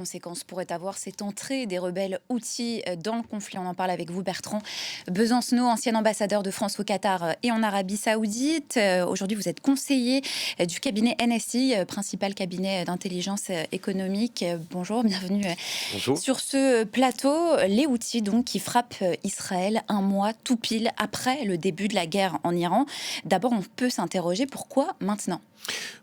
Conséquences pourrait avoir cette entrée des rebelles Houthis dans le conflit. On en parle avec vous, Bertrand Besancenot, ancien ambassadeur de France au Qatar et en Arabie Saoudite. Aujourd'hui, vous êtes conseiller du cabinet NSI, principal cabinet d'intelligence économique. Bonjour, bienvenue Bonjour. sur ce plateau. Les Houthis, donc, qui frappent Israël un mois tout pile après le début de la guerre en Iran. D'abord, on peut s'interroger pourquoi maintenant ?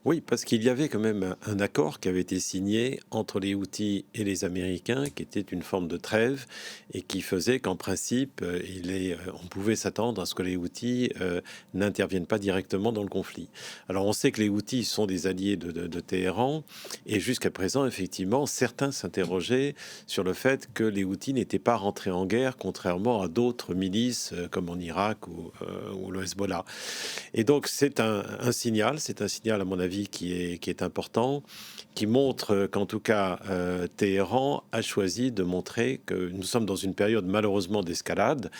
Oui, parce qu'il y avait quand même un accord qui avait été signé entre les Houthis et les Américains, qui était une forme de trêve et qui faisait qu'en principe, on pouvait s'attendre à ce que les Houthis n'interviennent pas directement dans le conflit. Alors on sait que les Houthis sont des alliés de Téhéran et jusqu'à présent, effectivement, certains s'interrogeaient sur le fait que les Houthis n'étaient pas rentrés en guerre, contrairement à d'autres milices comme en Irak ou le Hezbollah. Et donc c'est un signal à mon avis qui est important, qui montre qu'en tout cas Téhéran a choisi de montrer que nous sommes dans une période malheureusement d'escalade.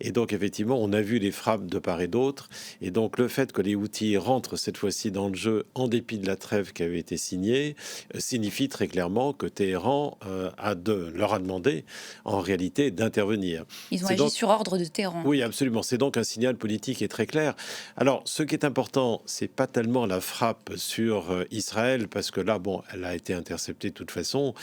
Et donc effectivement on a vu les frappes de part et d'autre. Et donc le fait que les Houthis rentrent cette fois-ci dans le jeu en dépit de la trêve qui avait été signée signifie très clairement que Téhéran leur a demandé en réalité d'intervenir. Ils ont C'est agi donc sur ordre de Téhéran. Oui, absolument. C'est donc un signal politique et très clair. Alors, ce qui est important, c'est pas tellement la frappe sur Israël, parce que là, bon, elle a été interceptée de toute façon.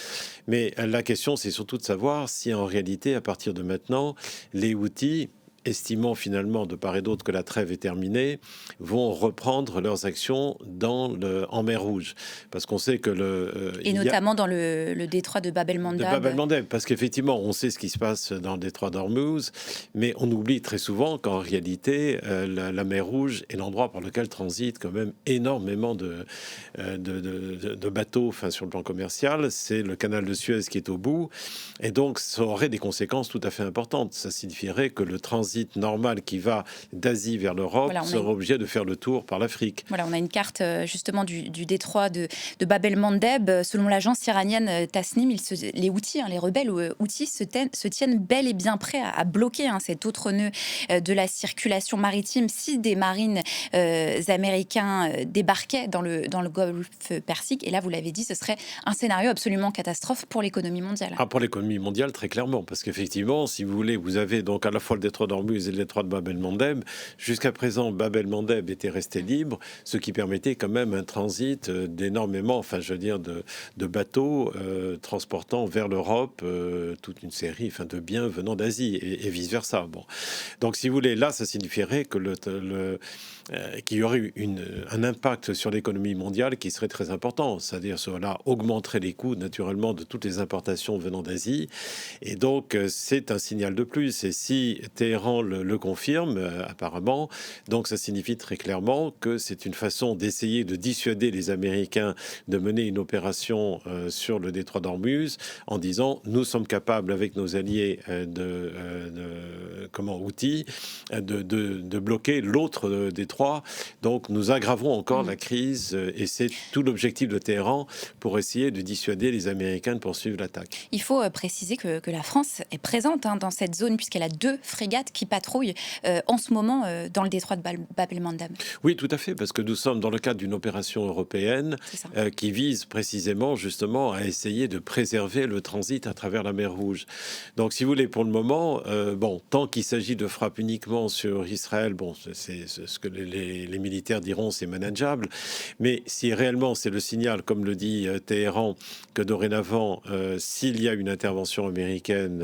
Mais la question, c'est surtout de savoir si en réalité, à partir de maintenant, les Houthis, estimant finalement de part et d'autre que la trêve est terminée, vont reprendre leurs actions en mer Rouge. Parce qu'on sait que Et notamment dans le détroit de Bab de Bab el-Mandeb. el-Mandeb, parce qu'effectivement, on sait ce qui se passe dans le détroit d'Ormuz, mais on oublie très souvent qu'en réalité, la mer Rouge est l'endroit par lequel transitent quand même énormément de bateaux, enfin, sur le plan commercial. C'est le canal de Suez qui est au bout, et donc ça aurait des conséquences tout à fait importantes. Ça signifierait que le transit normal qui va d'Asie vers l'Europe Voilà, serait obligé de faire le tour par l'Afrique. Voilà, on a une carte justement du détroit de Bab el-Mandeb. Selon l'agence iranienne Tasnim, les Houthis, les rebelles Houthis se tiennent bel et bien prêts à bloquer cet autre nœud de la circulation maritime si des marines américains débarquaient dans le golfe Persique. Et là, vous l'avez dit, ce serait un scénario absolument catastrophe pour l'économie mondiale. Ah, pour l'économie mondiale, très clairement, parce qu'effectivement, si vous voulez, vous avez donc à la fois le détroit d'Ormuz et le détroit de Bab el-Mandeb. Jusqu'à présent, Bab el-Mandeb était resté libre, ce qui permettait quand même un transit d'énormément, enfin, je veux dire, de bateaux transportant vers l'Europe toute une série, enfin, de biens venant d'Asie et vice-versa. Bon. Donc, si vous voulez, là, ça signifierait que qu'il y aurait un impact sur l'économie mondiale qui serait très important. C'est-à-dire, cela augmenterait les coûts, naturellement, de toutes les importations venant d'Asie. Et donc, c'est un signal de plus. Et si Téhéran le confirme, apparemment, donc ça signifie très clairement que c'est une façon d'essayer de dissuader les Américains de mener une opération sur le détroit d'Ormuz en disant nous sommes capables, avec nos alliés Houthis, de bloquer l'autre détroit. Donc, nous aggravons encore la crise et c'est tout l'objectif de Téhéran pour essayer de dissuader les Américains de poursuivre l'attaque. Il faut préciser que la France est présente dans cette zone puisqu'elle a 2 frégates qui patrouillent en ce moment dans le détroit de Bab el-Mandeb. Oui, tout à fait, parce que nous sommes dans le cadre d'une opération européenne qui vise précisément justement à essayer de préserver le transit à travers la mer Rouge. Donc, si vous voulez, pour le moment, tant qu'il s'agit de frappes uniquement sur Israël, c'est ce que les militaires diront, c'est manageable. Mais si réellement c'est le signal, comme le dit Téhéran, que dorénavant, s'il y a une intervention américaine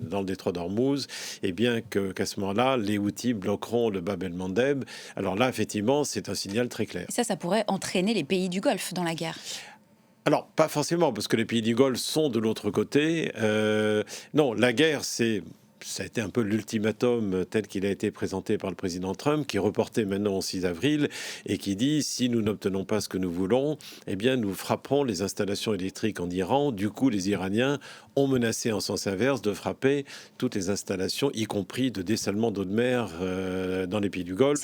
dans le détroit d'Ormuz, eh bien qu'à ce moment-là, les Houthis bloqueront le Bab el-Mandeb. Alors là, effectivement, c'est un signal très clair. Et ça pourrait entraîner les pays du Golfe dans la guerre. Alors, pas forcément, parce que les pays du Golfe sont de l'autre côté. Non, la guerre, ça a été un peu l'ultimatum tel qu'il a été présenté par le président Trump, qui est reporté maintenant au 6 avril et qui dit si nous n'obtenons pas ce que nous voulons, eh bien nous frapperons les installations électriques en Iran. Du coup, les Iraniens ont menacé en sens inverse de frapper toutes les installations, y compris de dessalement d'eau de mer dans les pays du Golfe.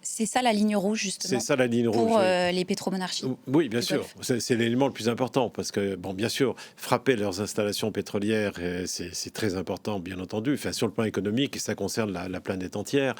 C'est ça la ligne rouge, justement. C'est ça la ligne rouge. Pour oui. les pétromonarchies. Oui, bien sûr. C'est l'élément le plus important parce que, bien sûr, frapper leurs installations pétrolières, c'est très important, bien entendu. entendu, enfin, sur le plan économique, ça concerne la planète entière.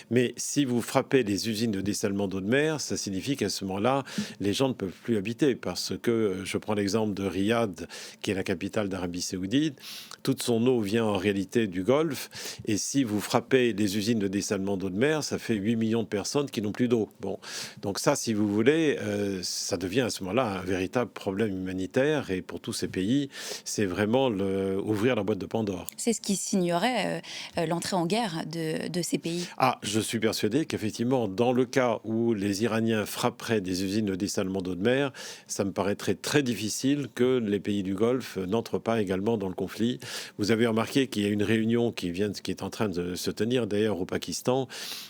Mais si vous frappez les usines de dessalement d'eau de mer, ça signifie qu'à ce moment-là, les gens ne peuvent plus habiter. Parce que, je prends l'exemple de Riyad, qui est la capitale d'Arabie Saoudite, toute son eau vient en réalité du Golfe. Et si vous frappez les usines de dessalement d'eau de mer, ça fait 8 millions de personnes qui n'ont plus d'eau. Bon, donc ça, si vous voulez, ça devient à ce moment-là un véritable problème humanitaire. Et pour tous ces pays, c'est vraiment ouvrir la boîte de Pandore. C'est ce qui signerait l'entrée en guerre de ces pays. Ah, je suis persuadé qu'effectivement, dans le cas où les Iraniens frapperaient des usines de dessalement d'eau de mer, ça me paraîtrait très difficile que les pays du Golfe n'entrent pas également dans le conflit. Vous avez remarqué qu'il y a une réunion qui est en train de se tenir d'ailleurs au Pakistan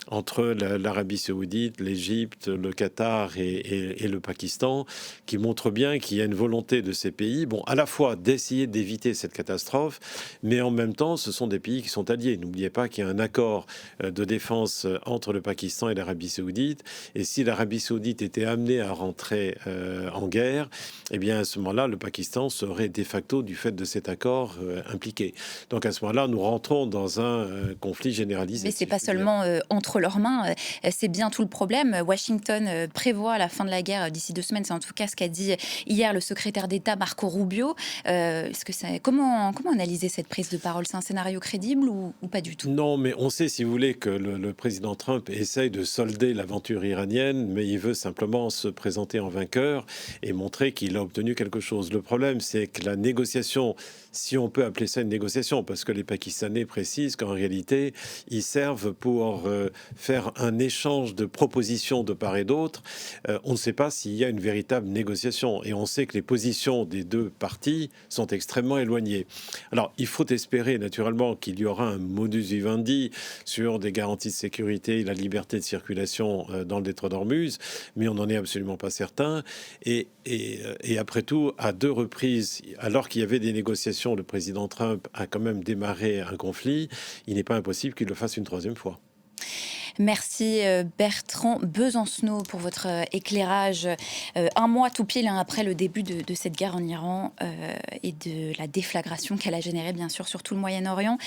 entre l'Arabie Saoudite, l'Égypte, le Qatar et le Pakistan, qui montre bien qu'il y a une volonté de ces pays, bon, à la fois d'essayer d'éviter cette catastrophe, mais en même temps, ce sont des pays qui sont alliés. N'oubliez pas qu'il y a un accord de défense entre le Pakistan et l'Arabie Saoudite, et si l'Arabie Saoudite était amenée à rentrer en guerre, eh bien à ce moment-là, le Pakistan serait de facto, du fait de cet accord, impliqué. Donc à ce moment-là, nous rentrons dans un conflit généralisé. Mais c'est pas seulement entre leurs mains, c'est bien tout le problème. Washington prévoit la fin de la guerre d'ici 2 semaines. C'est en tout cas ce qu'a dit hier le secrétaire d'État Marco Rubio. Comment analyser cette prise de parole? C'est un scénario crédible ou pas du tout? Non, mais on sait, si vous voulez, que le président Trump essaye de solder l'aventure iranienne, mais il veut simplement se présenter en vainqueur et montrer qu'il a obtenu quelque chose. Le problème, c'est que la négociation, si on peut appeler ça une négociation, parce que les Pakistanais précisent qu'en réalité, ils servent pour faire un échange de propositions de part et d'autre. On ne sait pas s'il y a une véritable négociation. Et on sait que les positions des deux parties sont extrêmement éloignées. Alors, il faut espérer naturellement qu'il y aura un modus vivendi sur des garanties de sécurité et la liberté de circulation dans le détroit d'Ormuz, mais on n'en est absolument pas certain. Et après tout, à 2 reprises, alors qu'il y avait des négociations, le président Trump a quand même démarré un conflit. Il n'est pas impossible qu'il le fasse une 3e fois. Merci Bertrand Besancenot pour votre éclairage. Un mois tout pile après le début de cette guerre en Iran et de la déflagration qu'elle a générée bien sûr sur tout le Moyen-Orient.